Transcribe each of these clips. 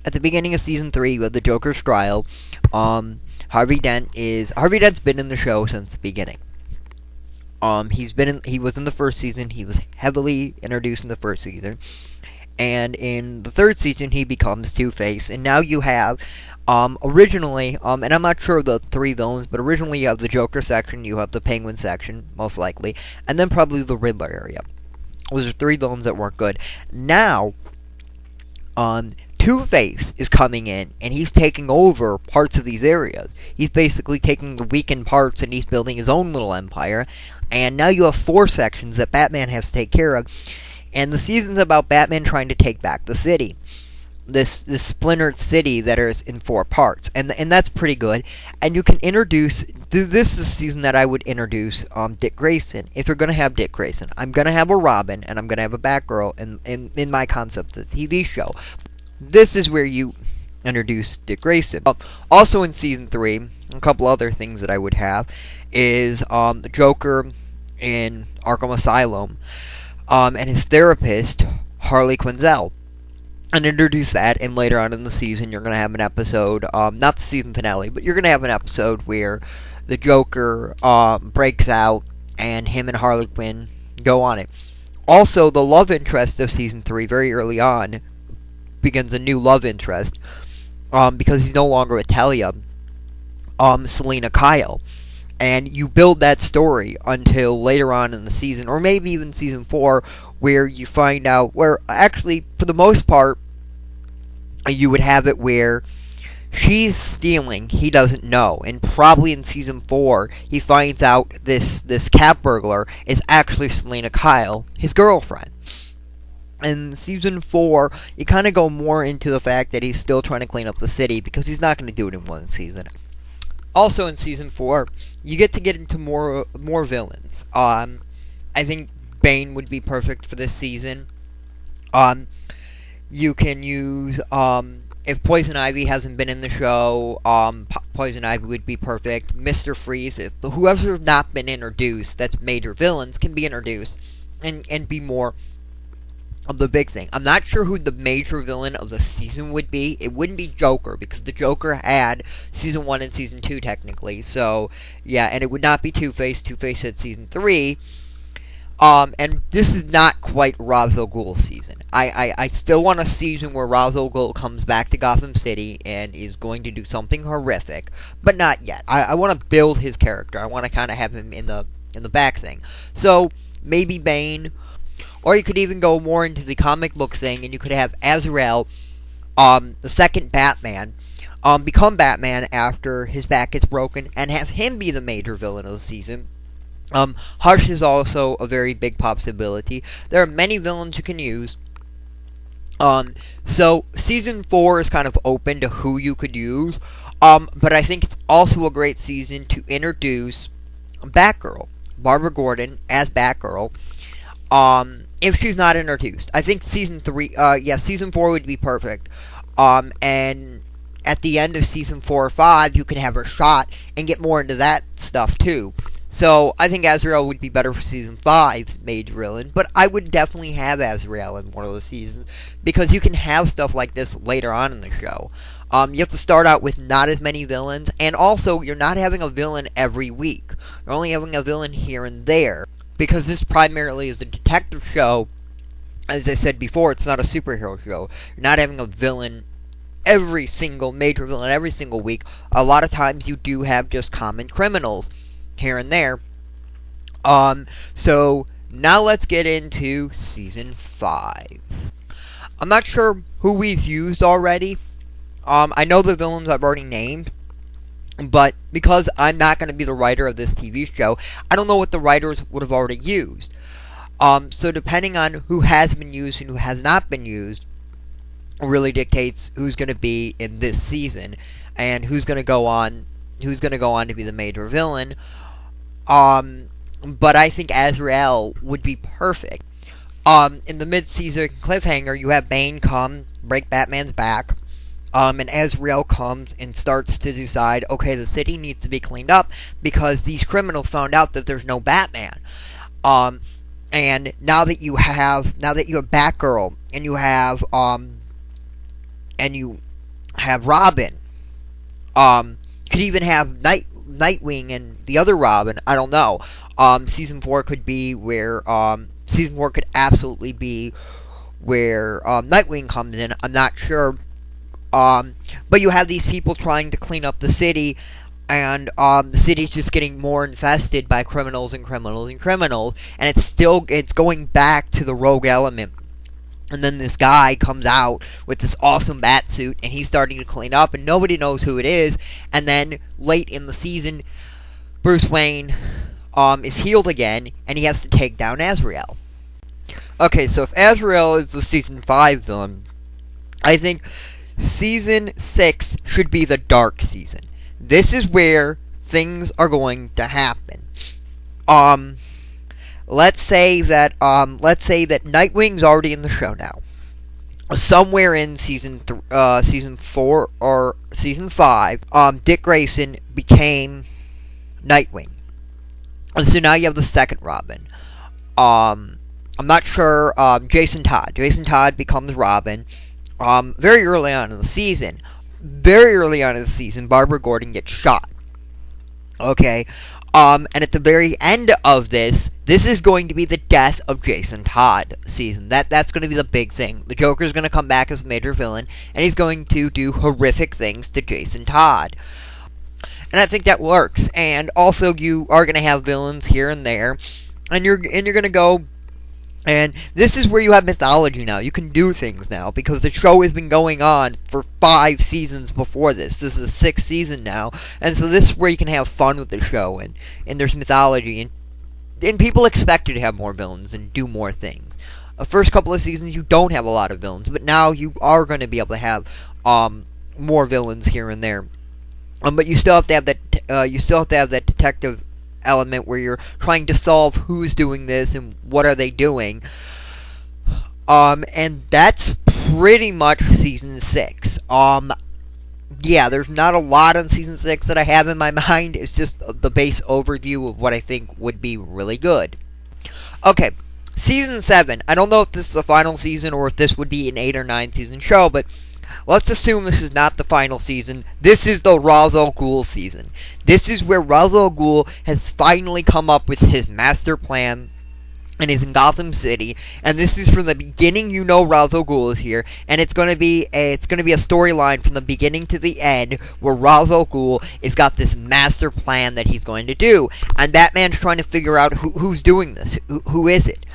at the beginning of season 3, you have the Joker's trial. Harvey Dent's been in the show since the beginning. He was in the first season. He was heavily introduced in the first season, and in the third season he becomes Two-Face. And now you have, originally, and I'm not sure of the three villains, but originally you have the Joker section, you have the Penguin section, most likely, and then probably the Riddler area. Those are three villains that weren't good. Now, Two-Face is coming in, and he's taking over parts of these areas. He's basically taking the weakened parts, and he's building his own little empire. And now you have 4 sections that Batman has to take care of. And the season's about Batman trying to take back the city. This splintered city that is in 4 parts. And that's pretty good. And you can introduce... This is a season that I would introduce Dick Grayson. If you're going to have Dick Grayson. I'm going to have a Robin, and I'm going to have a Batgirl in my concept of the TV show. This is where you introduce Dick Grayson. Also in Season 3, a couple other things that I would have is the Joker in Arkham Asylum and his therapist, Harley Quinzel. And introduce that, and later on in the season you're going to have an episode, not the season finale, but you're going to have an episode where the Joker breaks out and him and Harley Quinn go on it. Also, the love interest of Season 3, very early on, begins a new love interest, because he's no longer with Talia, Selina Kyle. And you build that story until later on in the season, or maybe even Season 4, where you find out, where actually, for the most part, you would have it where she's stealing, he doesn't know, and probably in Season 4, he finds out this cat burglar is actually Selina Kyle, his girlfriend. In Season 4, you kind of go more into the fact that he's still trying to clean up the city, because he's not going to do it in one season. Also in Season 4, you get into more villains. I think Bane would be perfect for this season. You can use, if Poison Ivy hasn't been in the show, Poison Ivy would be perfect. Mr. Freeze, if whoever's not been introduced, that's major villains, can be introduced and be more of the big thing. I'm not sure who the major villain of the season would be. It wouldn't be Joker, because the Joker had Season 1 and Season 2, technically. So, yeah, and it would not be Two-Face. Two-Face had Season 3. And this is not quite Ra's al Ghul's season. I still want a season where Ra's al Ghul comes back to Gotham City and is going to do something horrific, but not yet. I want to build his character. I want to kind of have him in the back thing. So, maybe Bane. Or you could even go more into the comic book thing, and you could have Azrael, the second Batman, become Batman after his back gets broken, and have him be the major villain of the season. Hush is also a very big possibility. There are many villains you can use. So, Season 4 is kind of open to who you could use. But I think it's also a great season to introduce Batgirl. Barbara Gordon as Batgirl. If she's not introduced. I think Season 4 would be perfect. And at the end of Season 4 or 5, you can have her shot and get more into that stuff, too. So, I think Azrael would be better for Season 5's major villain, but I would definitely have Azrael in one of the seasons, because you can have stuff like this later on in the show. You have to start out with not as many villains, and also, you're not having a villain every week. You're only having a villain here and there. Because this primarily is a detective show, as I said before, it's not a superhero show. You're not having a villain major villain every single week. A lot of times you do have just common criminals here and there. So now let's get into Season 5. I'm not sure who we've used already. I know the villains I've already named. But because I'm not going to be the writer of this TV show, I don't know what the writers would have already used. So depending on who has been used and who has not been used, really dictates who's going to be in this season and who's going to go on to be the major villain. But I think Azrael would be perfect. In the mid-season cliffhanger, you have Bane come, break Batman's back. And Azrael comes and starts to decide, okay, the city needs to be cleaned up because these criminals found out that there's no Batman. And now that you have Batgirl, and you have, and you have Robin. You could even have Nightwing and the other Robin. I don't know. Season 4 could be where Season 4 could absolutely be where Nightwing comes in. I'm not sure. But you have these people trying to clean up the city, and the city's just getting more infested by criminals and criminals and criminals, and it's going back to the rogue element. And then this guy comes out with this awesome bat suit, and he's starting to clean up, and nobody knows who it is. And then late in the season, Bruce Wayne is healed again, and he has to take down Azrael. Okay, so if Azrael is the Season 5 villain, I think Season 6 should be the dark season. This is where things are going to happen. Let's say that Nightwing's already in the show now. Somewhere in season 4 or season 5, Dick Grayson became Nightwing, and so now you have the second Robin. I'm not sure. Jason Todd. Jason Todd becomes Robin. Very early on in the season. Barbara Gordon gets shot. Okay. And at the very end of this is going to be the death of Jason Todd season. That's going to be the big thing. The Joker's going to come back as a major villain, and he's going to do horrific things to Jason Todd. And I think that works. And also, you are going to have villains here and there, and you're going to go. And this is where you have mythology now. You can do things now, because the show has been going on for 5 seasons before this. This is the 6th season now. And so this is where you can have fun with the show, and there's mythology, and people expect you to have more villains and do more things. The first couple of seasons, you don't have a lot of villains, but now you are going to be able to have more villains here and there. But you still have to have that detective element where you're trying to solve who's doing this and what are they doing. And that's pretty much season 6. Yeah, there's not a lot on season 6 that I have in my mind. It's just the base overview of what I think would be really good. Okay, season 7. I don't know if this is the final season or if this would be an 8 or 9 season show, but let's assume this is not the final season. This is the Ra's al Ghul season. This is where Ra's al Ghul has finally come up with his master plan and is in Gotham City. And this is from the beginning. You know Ra's al Ghul is here, and it's going to be a storyline from the beginning to the end where Ra's al Ghul has got this master plan that he's going to do, and Batman's trying to figure out who's doing this. Who is it?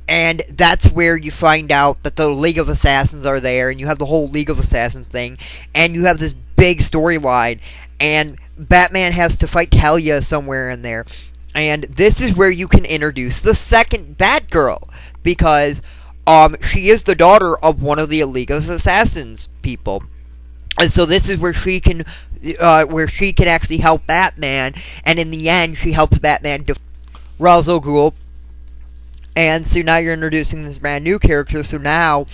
And that's where you find out that the League of Assassins are there, and you have the whole League of Assassins thing, and you have this big storyline, and Batman has to fight Talia somewhere in there. And this is where you can introduce the second Batgirl, because she is the daughter of one of the League of Assassins people. And so this is where she can actually help Batman, and in the end, she helps Batman defeat Ra's al Ghul. And so now you're introducing this brand new character. So now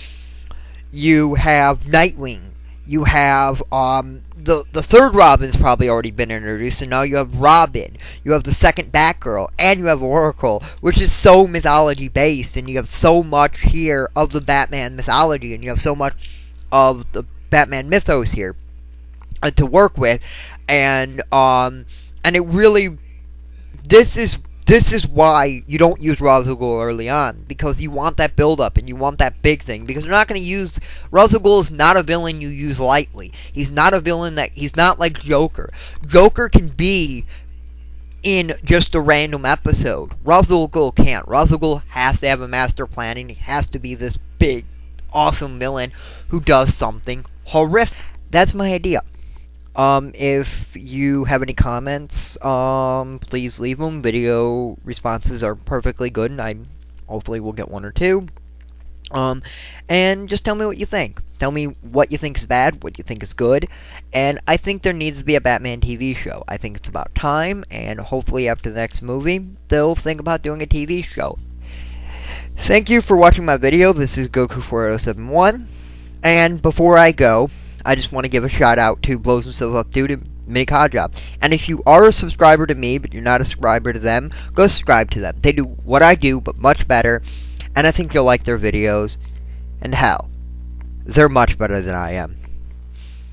you have Nightwing. You have the third Robin's probably already been introduced. So now you have Robin. You have the second Batgirl, and you have Oracle, which is so mythology based. And you have so much here of the Batman mythology, and you have so much of the Batman mythos here to work with. And it really, this is why you don't use Ra's al Ghul early on, because you want that build-up and you want that big thing, because you're not going to use... Ra's al Ghul is not a villain you use lightly. He's not a villain he's not like Joker. Joker can be in just a random episode. Ra's al Ghul can't. Ra's al Ghul has to have a master plan, and he has to be this big, awesome villain who does something horrific. That's my idea. If you have any comments, please leave them. Video responses are perfectly good, and I hopefully will get 1 or 2. And just tell me what you think. Tell me what you think is bad, what you think is good, and I think there needs to be a Batman TV show. I think it's about time, and hopefully after the next movie, they'll think about doing a TV show. Thank you for watching my video. This is Goku4071, and before I go, I just want to give a shout out to Blows Himself Up Dude and Mini Job. And if you are a subscriber to me, but you're not a subscriber to them, go subscribe to them. They do what I do, but much better. And I think you'll like their videos. And hell, they're much better than I am.